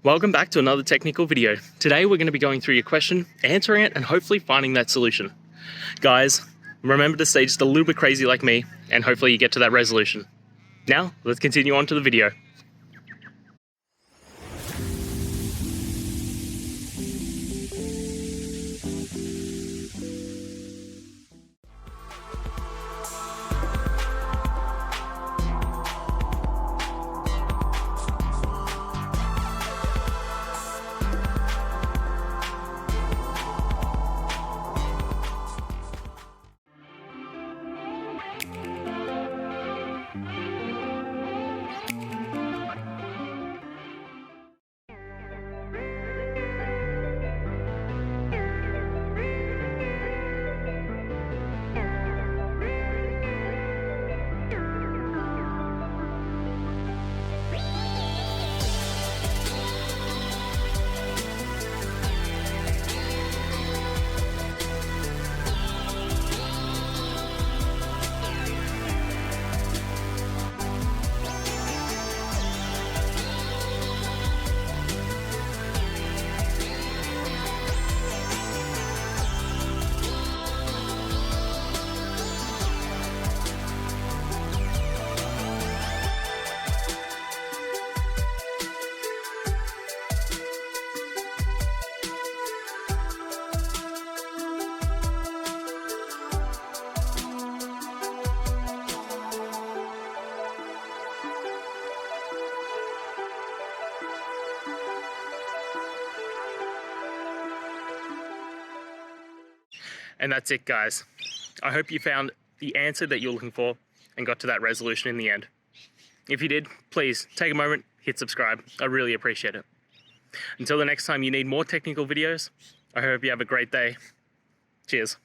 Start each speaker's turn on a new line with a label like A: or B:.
A: Welcome back to another technical video. Today we're going to be going through your question, answering it, and hopefully finding that solution. Guys, remember to stay just a little bit crazy like me, and hopefully you get to that resolution. Now, let's continue on to the video. And that's it, guys. I hope you found the answer that you're looking for and got to that resolution in the end. If you did, please take a moment, hit subscribe. I really appreciate it. Until the next time you need more technical videos, I hope you have a great day. Cheers.